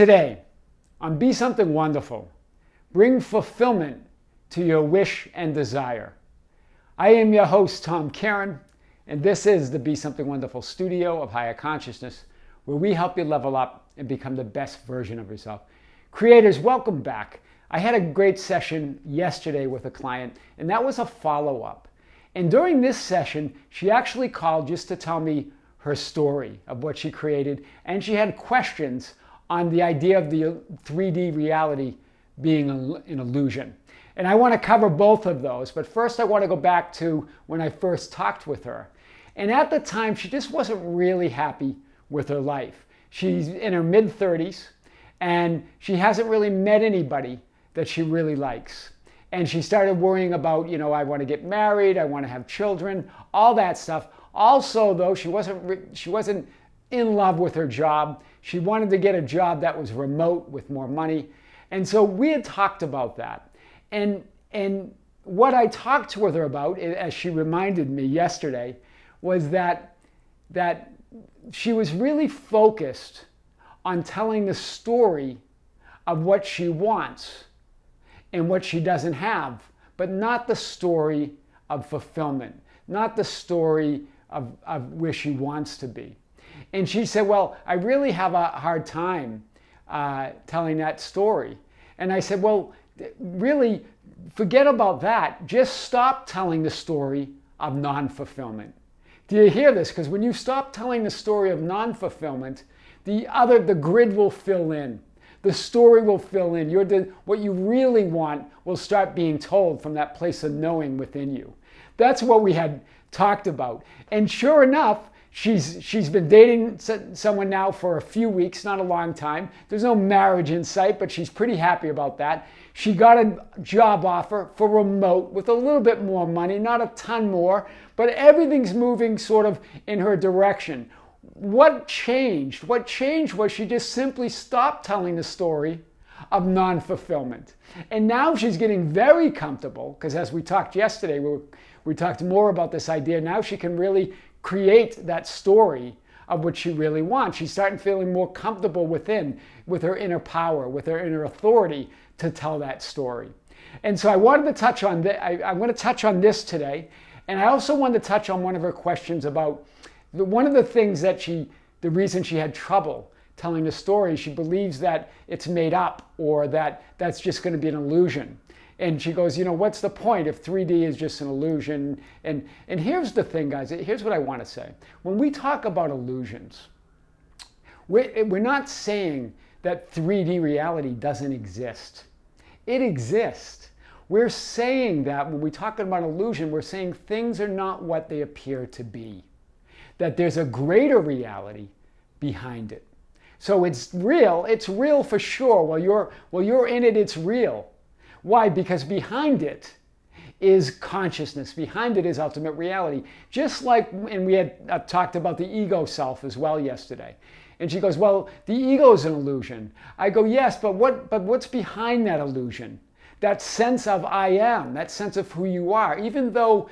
Today, on Be Something Wonderful, bring fulfillment to your wish and desire. I am your host, Tom Karen, and this is the Be Something Wonderful studio of higher consciousness, where we help you level up and become the best version of yourself. Creators, welcome back. I had a great session yesterday with a client, and that was a follow-up. And during this session, she actually called just to tell me her story of what she created, and she had questions on the idea of the 3D reality being an illusion. And I want to cover both of those, but first I want to go back to when I first talked with her. And at the time, she just wasn't really happy with her life. She's in her mid-30s, and she hasn't really met anybody that she really likes. And she started worrying about, I want to get married, I want to have children, all that stuff. Also, though, she wasn't in love with her job. She wanted to get a job that was remote with more money. And so we had talked about that. And what I talked to her about, as she reminded me yesterday, was that she was really focused on telling the story of what she wants and what she doesn't have, but not the story of fulfillment, not the story of where she wants to be. And she said, well, I really have a hard time telling that story. And I said, well, really, forget about that. Just stop telling the story of non-fulfillment. Do you hear this? Because when you stop telling the story of non-fulfillment, the grid will fill in. The story will fill in. What you really want will start being told from that place of knowing within you. That's what we had talked about. And sure enough, she's been dating someone now for a few weeks, not a long time. There's no marriage in sight, but she's pretty happy about that. She got a job offer for remote with a little bit more money, not a ton more, but everything's moving sort of in her direction. What changed? What changed was she just simply stopped telling the story of non-fulfillment. And now she's getting very comfortable, because as we talked yesterday, we talked more about this idea. Now she can really create that story of what she really wants. She's starting feeling more comfortable with her inner power, with her inner authority to tell that story. And so I wanted to touch on this. I'm going to touch on this today. And I also wanted to touch on one of her questions about one of the things that the reason she had trouble telling the story, she believes that it's made up or that's just going to be an illusion. And she goes, what's the point if 3D is just an illusion? And here's the thing, guys. Here's what I want to say. When we talk about illusions, we're not saying that 3D reality doesn't exist. It exists. We're saying that when we talk about illusion, we're saying things are not what they appear to be. That there's a greater reality behind it. So it's real for sure. While you're in it, it's real. Why? Because behind it is consciousness. Behind it is ultimate reality. Just like, and we had talked about the ego self as well yesterday. And she goes, well, the ego is an illusion. I go, yes, but what's behind that illusion? That sense of I am, that sense of who you are. Even though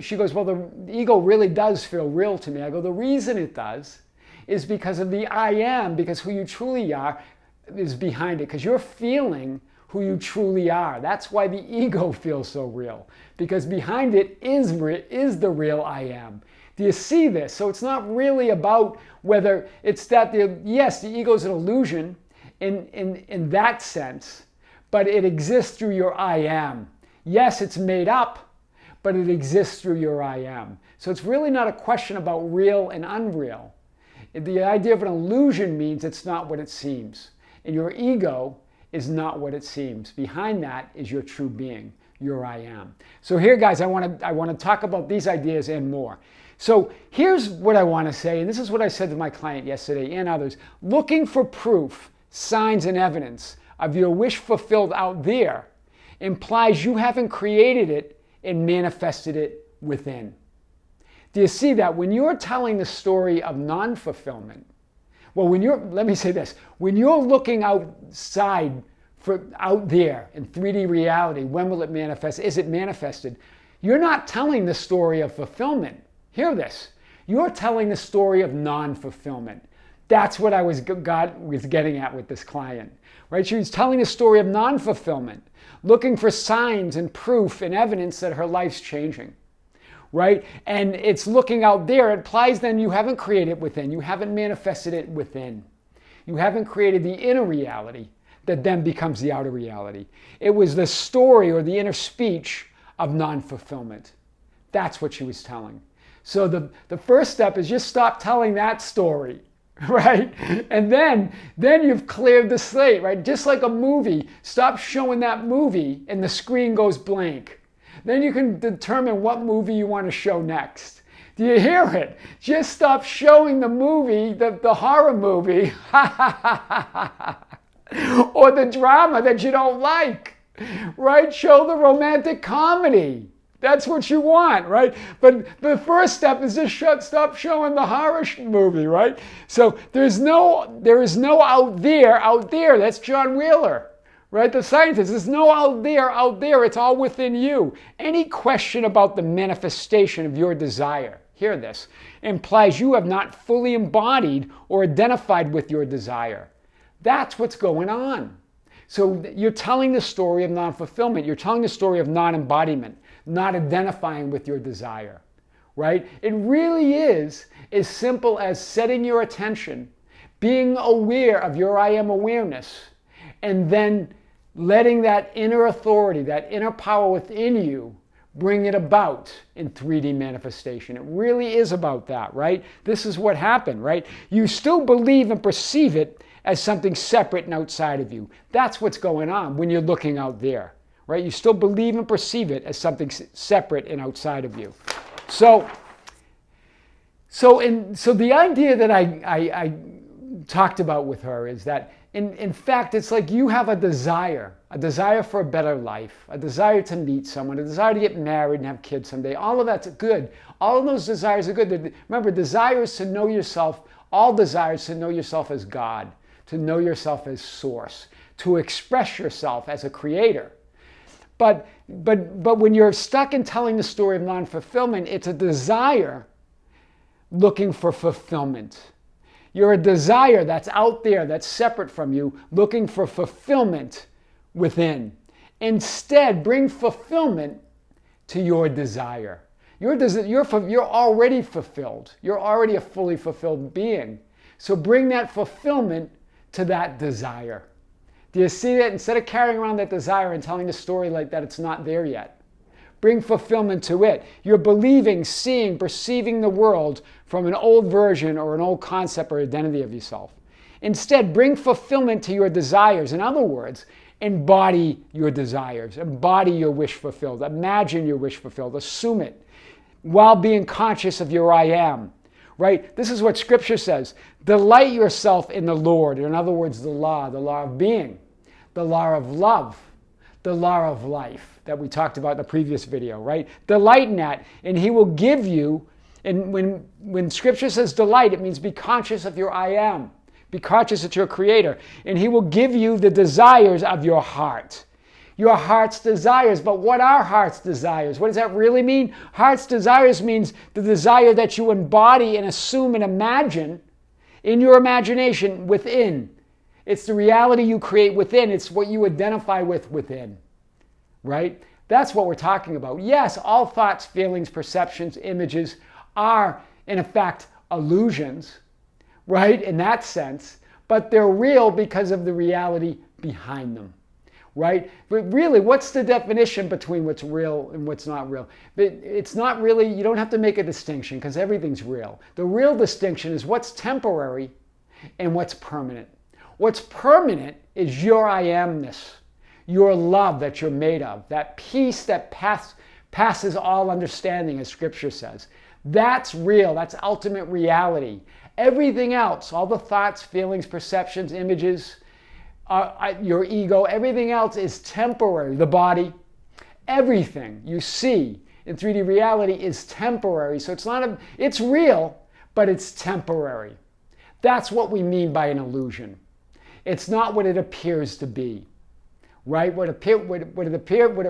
she goes, well, the ego really does feel real to me. I go, the reason it does is because of the I am, because who you truly are is behind it. Because you're feeling who you truly are. That's why the ego feels so real, because behind it is the real I am. Do you see this? So it's not really about whether it's that, yes, the ego is an illusion in that sense, but it exists through your I am. Yes, it's made up, but it exists through your I am. So it's really not a question about real and unreal. The idea of an illusion means it's not what it seems. And your ego is not what it seems. Behind that is your true being, your I am. So here, guys, I want to talk about these ideas and more. So here's what I want to say, and this is what I said to my client yesterday and others. Looking for proof, signs, and evidence of your wish fulfilled out there implies you haven't created it and manifested it within. Do you see that? When you're telling the story of non-fulfillment, well, let me say this, when you're looking outside, out there in 3D reality, when will it manifest? Is it manifested? You're not telling the story of fulfillment. Hear this. You're telling the story of non-fulfillment. That's what God was getting at with this client, right? She was telling a story of non-fulfillment, looking for signs and proof and evidence that her life's changing, right? And it's looking out there. It implies then you haven't created within. You haven't manifested it within. You haven't created the inner reality that then becomes the outer reality. It was the story or the inner speech of non-fulfillment. That's what she was telling. So the first step is just stop telling that story, right? And then you've cleared the slate, right? Just like a movie, stop showing that movie and the screen goes blank. Then you can determine what movie you want to show next. Do you hear it? Just stop showing the movie, the horror movie, or the drama that you don't like, right? Show the romantic comedy. That's what you want, right? But the first step is just stop showing the horror movie, right? So there is no out there. That's John Wheeler, right? The scientist. There's no out there. It's all within you. Any question about the manifestation of your desire, hear this, implies you have not fully embodied or identified with your desire. That's what's going on. So you're telling the story of non-fulfillment. You're telling the story of non-embodiment, not identifying with your desire, right? It really is as simple as setting your attention, being aware of your I am awareness, and then letting that inner authority, that inner power within you, bring it about in 3D manifestation. It really is about that, right? This is what happened, right? You still believe and perceive it as something separate and outside of you. That's what's going on when you're looking out there, right? You still believe and perceive it as something separate and outside of you. So the idea that I talked about with her is that in fact, it's like you have a desire for a better life, a desire to meet someone, a desire to get married and have kids someday. All of that's good. All of those desires are good. Remember, desire is to know yourself. All desires to know yourself as God, to know yourself as source, to express yourself as a creator. But when you're stuck in telling the story of non-fulfillment, it's a desire looking for fulfillment. You're a desire that's out there, that's separate from you, looking for fulfillment within. Instead, bring fulfillment to your desire. You're already fulfilled. You're already a fully fulfilled being. So bring that fulfillment to that desire. Do you see that? Instead of carrying around that desire and telling the story like that, it's not there yet. Bring fulfillment to it. You're believing, seeing, perceiving the world from an old version or an old concept or identity of yourself. Instead, bring fulfillment to your desires. In other words, embody your desires. Embody your wish fulfilled. Imagine your wish fulfilled. Assume it while being conscious of your I am. Right? This is what Scripture says. Delight yourself in the Lord. In other words, the law of being, the law of love, the law of life that we talked about in the previous video, right? Delight in that, and He will give you, and when Scripture says delight, it means be conscious of your I am. Be conscious of your Creator, and He will give you the desires of your heart. Your heart's desires. But what are heart's desires? What does that really mean? Heart's desires means the desire that you embody and assume and imagine in your imagination within. It's the reality you create within. It's what you identify with within. Right? That's what we're talking about. Yes, all thoughts, feelings, perceptions, images are, in effect, illusions, right? In that sense. But they're real because of the reality behind them. Right? But really, what's the definition between what's real and what's not real? It's not really, you don't have to make a distinction because everything's real. The real distinction is what's temporary and what's permanent. What's permanent is your I amness, your love that you're made of, that peace that passes all understanding, as Scripture says. That's real. That's ultimate reality. Everything else, all the thoughts, feelings, perceptions, images, your ego, everything else is temporary. The body, everything you see in 3D reality is temporary. So it's real, but it's temporary. That's what we mean by an illusion. It's not what it appears to be, right? What it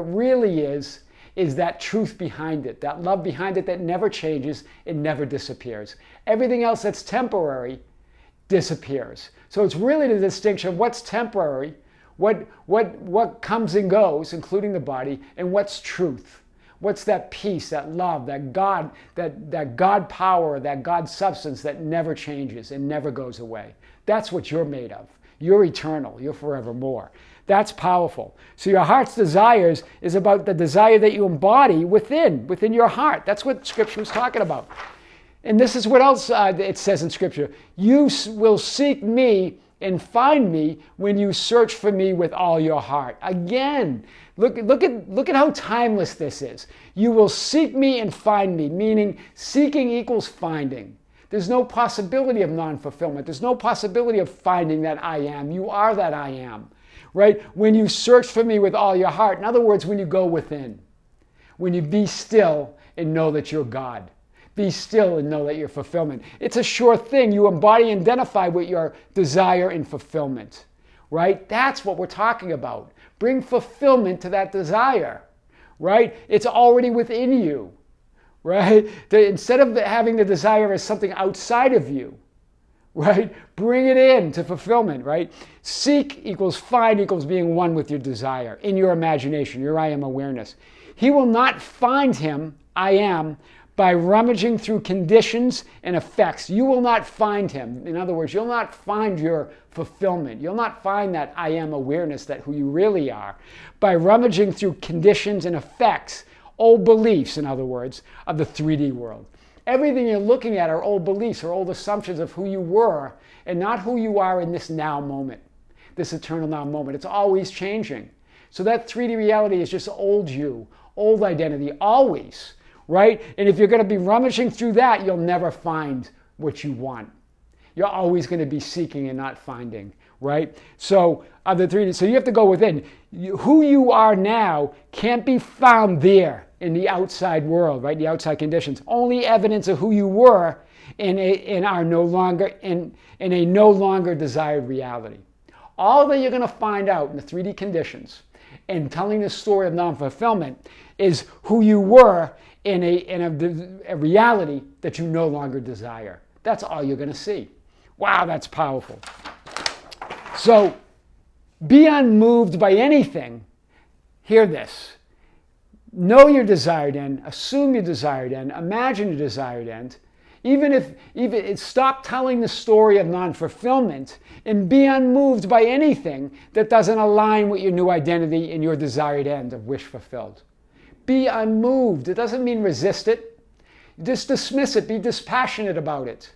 really is that truth behind it, that love behind it that never changes, it never disappears. Everything else that's temporary disappears. So it's really the distinction of what's temporary, what comes and goes, including the body, and what's truth. What's that peace, that love, that God power, that God substance that never changes and never goes away. That's what you're made of. You're eternal. You're forevermore. That's powerful. So your heart's desires is about the desire that you embody within your heart. That's what Scripture was talking about. And this is what else it says in Scripture. You will seek me and find me when you search for me with all your heart. Again, look at how timeless this is. You will seek me and find me, meaning seeking equals finding. There's no possibility of non-fulfillment. There's no possibility of finding that I am. You are that I am, right? When you search for me with all your heart. In other words, when you go within. When you be still and know that you're God. Be still and know that you're fulfillment. It's a sure thing. You embody and identify with your desire and fulfillment, right? That's what we're talking about. Bring fulfillment to that desire, right? It's already within you, right? Instead of having the desire as something outside of you, right? Bring it in to fulfillment, right? Seek equals find equals being one with your desire in your imagination, your I am awareness. He will not find him, I am, by rummaging through conditions and effects. You will not find him. In other words, you'll not find your fulfillment. You'll not find that I am awareness, that who you really are, by rummaging through conditions and effects, old beliefs, in other words, of the 3D world. Everything you're looking at are old beliefs or old assumptions of who you were and not who you are in this now moment, this eternal now moment. It's always changing. So that 3D reality is just old you, old identity, always. Right? And if you're going to be rummaging through that, you'll never find what you want. You're always going to be seeking and not finding, right? So so you have to go within. Who you are now can't be found there in the outside world, right? The outside conditions. Only evidence of who you were in a no longer desired reality. All that you're going to find out in the 3D conditions and telling the story of non-fulfillment is who you were in a reality that you no longer desire. That's all you're going to see. Wow, that's powerful. So be unmoved by anything. Hear this. Know your desired end. Assume your desired end. Imagine your desired end. Even stop telling the story of non-fulfillment and be unmoved by anything that doesn't align with your new identity and your desired end of wish fulfilled. Be unmoved. It doesn't mean resist it. Just dismiss it. Be dispassionate about it.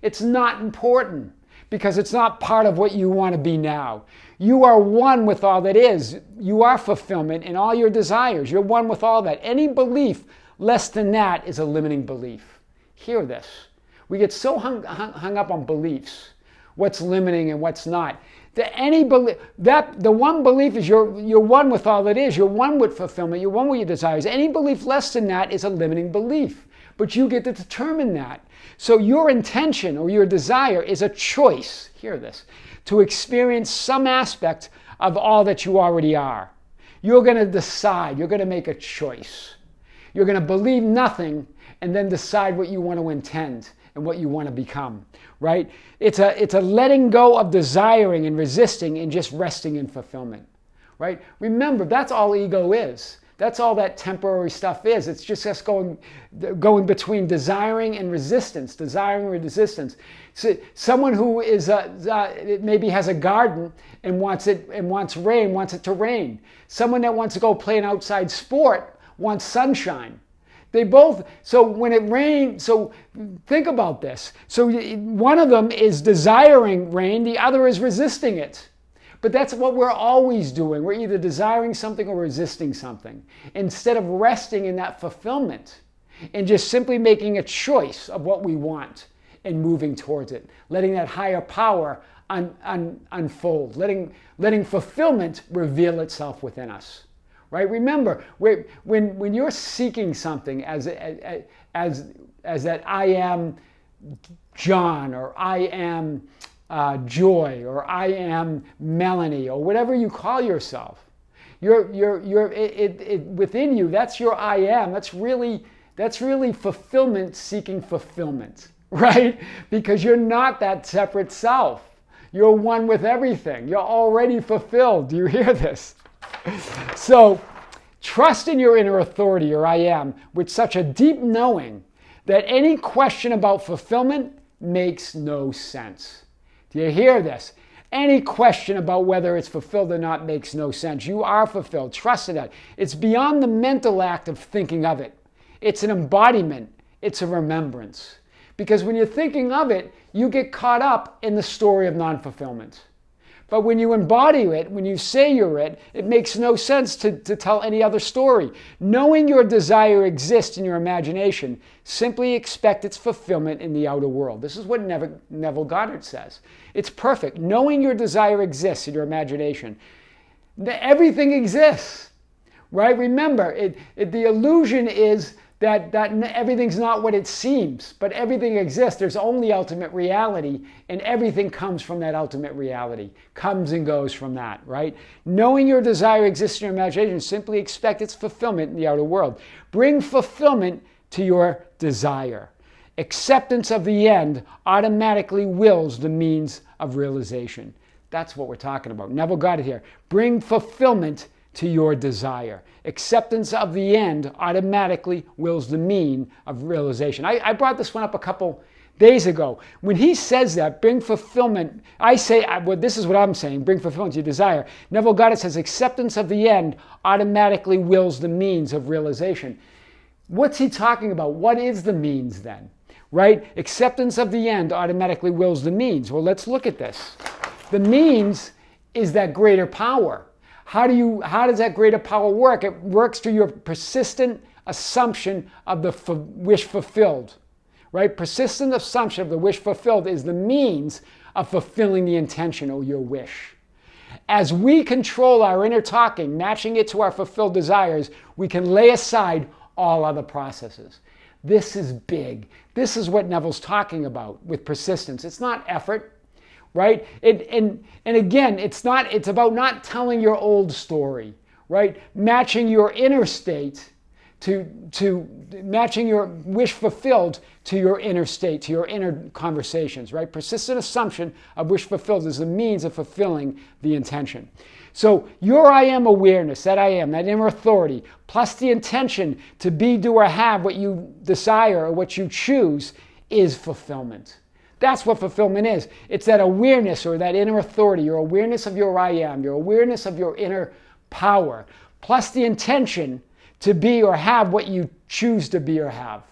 It's not important because it's not part of what you want to be now. You are one with all that is. You are fulfillment in all your desires. You're one with all that. Any belief less than that is a limiting belief. Hear this. We get so hung up on beliefs, what's limiting and what's not. The one belief is you're one with all that is. You're one with fulfillment. You're one with your desires. Any belief less than that is a limiting belief. But you get to determine that. So your intention or your desire is a choice, hear this, to experience some aspect of all that you already are. You're going to decide. You're going to make a choice. You're going to believe nothing and then decide what you want to intend and what you want to become, right? It's a letting go of desiring and resisting and just resting in fulfillment, right? Remember, that's all ego is. That's all that temporary stuff is. It's just us going between desiring and resistance, desiring and resistance. So someone who is maybe has a garden and wants rain, wants it to rain. Someone that wants to go play an outside sport wants sunshine. They both, so when it rains, so think about this. So one of them is desiring rain, the other is resisting it. But that's what we're always doing. We're either desiring something or resisting something, instead of resting in that fulfillment and just simply making a choice of what we want and moving towards it, letting that higher power unfold, letting fulfillment reveal itself within us. Right? Remember, when you're seeking something as that I am John, or I am Joy, or I am Melanie, or whatever you call yourself, within you. That's your I am. That's really fulfillment seeking fulfillment. right? Because you're not that separate self. You're one with everything. You're already fulfilled. Do you hear this? So trust in your inner authority, your I am, with such a deep knowing that any question about fulfillment makes no sense. Do you hear this? Any question about whether it's fulfilled or not makes no sense. You are fulfilled. Trust in that. It's beyond the mental act of thinking of it. It's an embodiment. It's a remembrance. Because when you're thinking of it, you get caught up in the story of non-fulfillment. But when you embody it, when you say you're it, it makes no sense to tell any other story. Knowing your desire exists in your imagination, simply expect its fulfillment in the outer world. This is what Neville Goddard says. It's perfect. Knowing your desire exists in your imagination. Everything exists, right? Remember, the illusion is that everything's not what it seems, but everything exists. There's only ultimate reality, and everything comes from that ultimate reality, comes and goes from that, right? Knowing your desire exists in your imagination, simply expect its fulfillment in the outer world. Bring fulfillment to your desire. Acceptance of the end automatically wills the means of realization. That's what we're talking about. Neville got it here. Bring fulfillment to your desire. Acceptance of the end automatically wills the mean of realization. I brought this one up a couple days ago. When he says that, bring fulfillment, I say, well, this is what I'm saying, bring fulfillment to your desire. Neville Goddard says, acceptance of the end automatically wills the means of realization. What's he talking about? What is the means then? Right? Acceptance of the end automatically wills the means. Well, let's look at this. The means is that greater power. How does that greater power work? It works through your persistent assumption of the wish fulfilled, right? Persistent assumption of the wish fulfilled is the means of fulfilling the intention or your wish. As we control our inner talking, matching it to our fulfilled desires, we can lay aside all other processes. This is big. This is what Neville's talking about with persistence. It's not effort. Right? And again, it's about not telling your old story, right? Matching your inner state to matching your wish fulfilled to your inner state, to your inner conversations, right? Persistent assumption of wish fulfilled is the means of fulfilling the intention. So your I am awareness, that I am, that inner authority, plus the intention to be, do, or have what you desire or what you choose is fulfillment. That's what fulfillment is. It's that awareness or that inner authority, your awareness of your I am, your awareness of your inner power, plus the intention to be or have what you choose to be or have.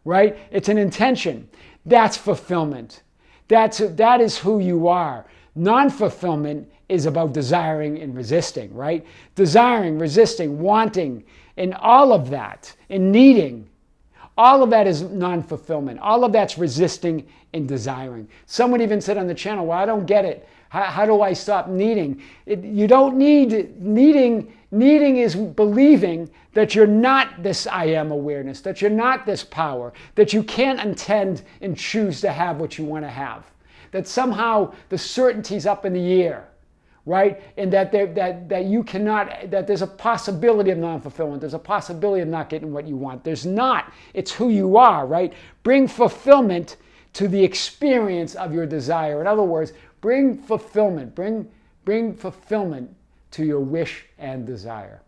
Right? It's an intention. That's fulfillment. That is who you are. Non-fulfillment is about desiring and resisting, right? Desiring, resisting, wanting, and all of that, and needing. All of that is non-fulfillment. All of that's resisting and desiring. Someone even said on the channel, well, I don't get it. How do I stop needing? You don't need needing. Needing is believing that you're not this I am awareness, that you're not this power, that you can't intend and choose to have what you want to have. That somehow the certainty's up in the air. Right? And that you cannot, that there's a possibility of non-fulfillment. There's a possibility of not getting what you want. There's not. It's who you are, right? Bring fulfillment to the experience of your desire. In other words, bring fulfillment. Bring fulfillment to your wish and desire.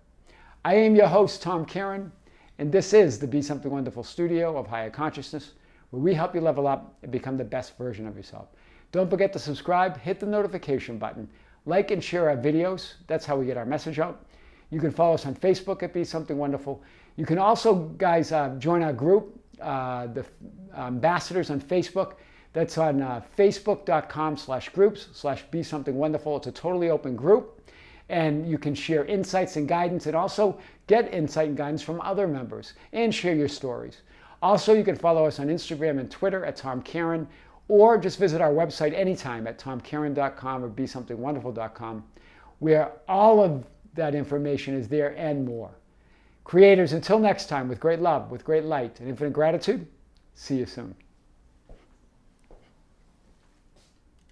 I am your host, Tom Karen, and this is the Be Something Wonderful studio of higher consciousness, where we help you level up and become the best version of yourself. Don't forget to subscribe, hit the notification button. Like and share our videos. That's how we get our message out. You can follow us on Facebook at Be Something Wonderful. You can also, guys, join our group, the Ambassadors on Facebook. That's on facebook.com/groups/Be Something Wonderful. It's a totally open group. And you can share insights and guidance and also get insight and guidance from other members and share your stories. Also, you can follow us on Instagram and Twitter at Tom Karen, or just visit our website anytime at tomkaren.com or besomethingwonderful.com, where all of that information is there and more. Creators, until next time, with great love, with great light, and infinite gratitude, see you soon.